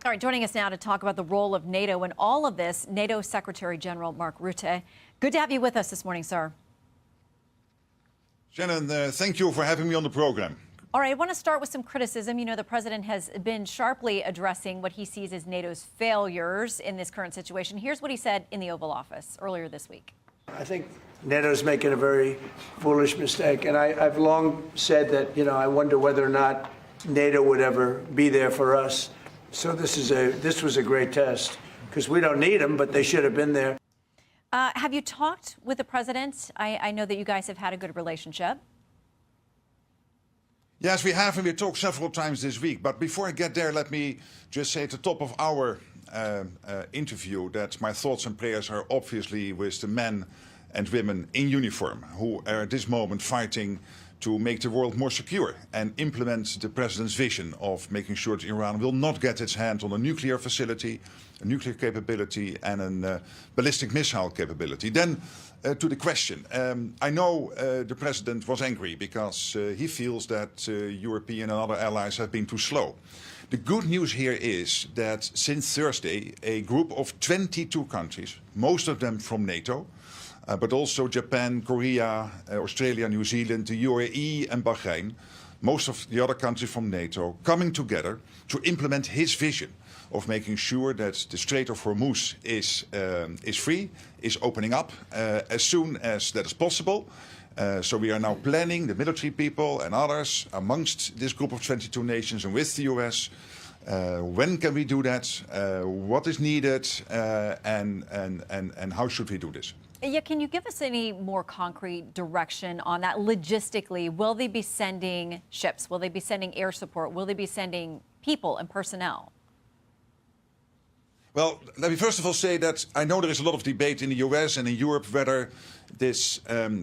All right, joining us now to talk about the role of NATO in all of this, NATO Secretary General Mark Rutte. Good to have you with us this morning, sir. Shannon, thank you for having me on the program. All right, I want to start with some criticism. You know, the president has been sharply addressing what he sees as NATO's failures in this current situation. Here's what he said in the Oval Office earlier this week. I think NATO's making a very foolish mistake. And I've long said that, I wonder whether or not NATO would ever be there for us. So this was a great test because we don't need them, but they should have been there. Have you talked with the president? I know that you guys have had a good relationship. Yes, we have, and we talked several times this week. But before I get there, let me just say at the top of our interview that my thoughts and prayers are obviously with the men and women in uniform who are at this moment fighting to make the world more secure and implement the president's vision of making sure that Iran will not get its hand on a nuclear facility, a nuclear capability, and a ballistic missile capability. Then to the question. I know the president was angry because he feels that European and other allies have been too slow. The good news here is that since Thursday, a group of 22 countries, most of them from NATO, but also Japan, Korea, Australia, New Zealand, the UAE and Bahrain, most of the other countries from NATO, coming together to implement his vision of making sure that the Strait of Hormuz is free, is opening up as soon as that is possible. So we are now planning, the military people and others, amongst this group of 22 nations and with the US, when can we do that, what is needed, and how should we do this? Yeah, can you give us any more concrete direction on that logistically? Will they be sending ships? Will they be sending air support? Will they be sending people and personnel? Well, let me first of all say that I know there is a lot of debate in the US and in Europe whether this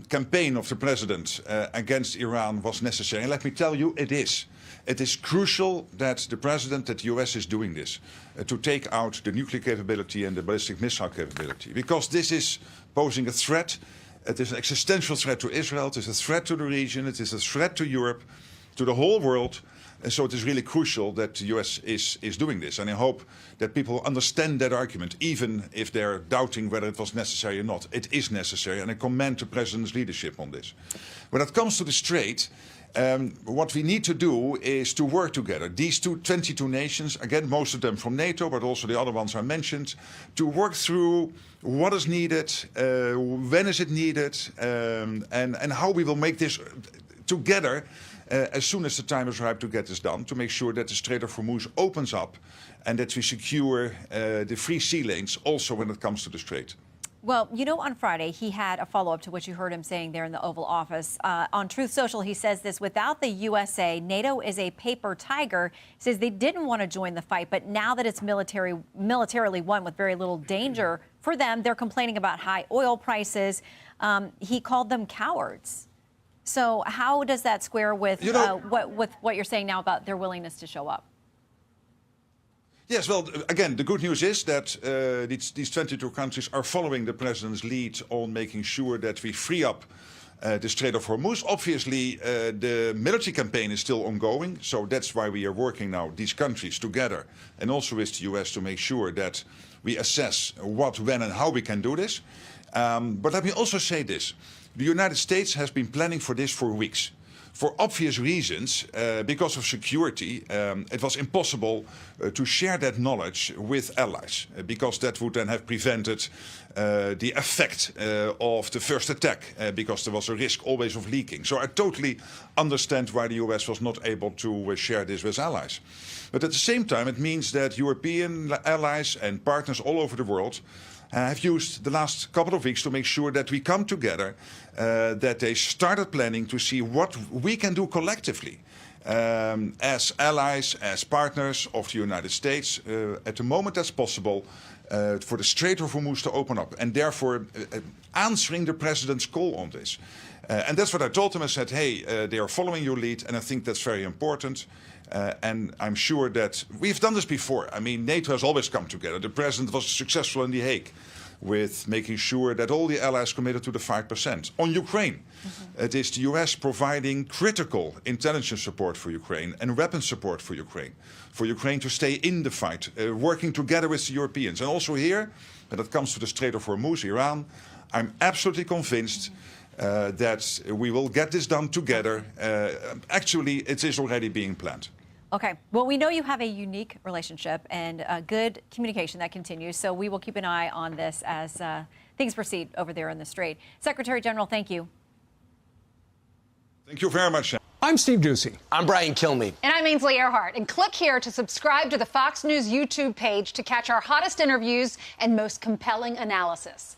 campaign of the president against Iran was necessary. And let me tell you, it is. It is crucial that the president, that the US is doing this, to take out the nuclear capability and the ballistic missile capability, because this is posing a threat. It is an existential threat to Israel. It is a threat to the region. It is a threat to Europe, to the whole world. And so it is really crucial that the US is doing this. And I hope that people understand that argument, even if they're doubting whether it was necessary or not. It is necessary, and I commend the president's leadership on this. When it comes to the Strait, what we need to do is to work together. These 22 nations, again, most of them from NATO, but also the other ones I mentioned, to work through what is needed, when is it needed, and how we will make this together as soon as the time is ripe to get this done, to make sure that the Strait of Hormuz opens up and that we secure the free sea lanes also when it comes to the Strait. Well, you know, on Friday, he had a follow-up to what you heard him saying there in the Oval Office. On Truth Social, he says this: without the USA, NATO is a paper tiger. He says they didn't want to join the fight, but now that it's militarily won with very little danger for them, they're complaining about high oil prices. He called them cowards. So how does that square with what you're saying now about their willingness to show up? Yes, well, again, the good news is that these 22 countries are following the president's lead on making sure that we free up the Strait of Hormuz. Obviously, the military campaign is still ongoing, so that's why we are working now, these countries together, and also with the US, to make sure that we assess what, when, and how we can do this. But let me also say this. The United States has been planning for this for weeks. For obvious reasons, because of security, it was impossible to share that knowledge with allies, because that would then have prevented the effect of the first attack, because there was a risk always of leaking. So I totally understand why the US was not able to share this with allies. But at the same time, it means that European allies and partners all over the world have used the last couple of weeks to make sure that we come together, that they started planning to see what we can do collectively as allies, as partners of the United States, at the moment that's possible, for the Strait of Hormuz to open up, and therefore answering the president's call on this. And that's what I told them. I said, hey, they are following your lead, and I think that's very important. And I'm sure that we've done this before. I mean, NATO has always come together. The president was successful in The Hague. with making sure that all the allies committed to the 5%. On Ukraine, it is the US providing critical intelligence support for Ukraine and weapons support for Ukraine to stay in the fight, working together with the Europeans. And also here, when it comes to the Strait of Hormuz, Iran, I'm absolutely convinced that we will get this done together. Actually, it is already being planned. Okay. Well, we know you have a unique relationship and good communication that continues. So we will keep an eye on this as things proceed over there in the Strait. Secretary General, thank you. Thank you very much. I'm Steve Doocy. I'm Brian Kilmeade. And I'm Ainsley Earhart. And click here to subscribe to the Fox News YouTube page to catch our hottest interviews and most compelling analysis.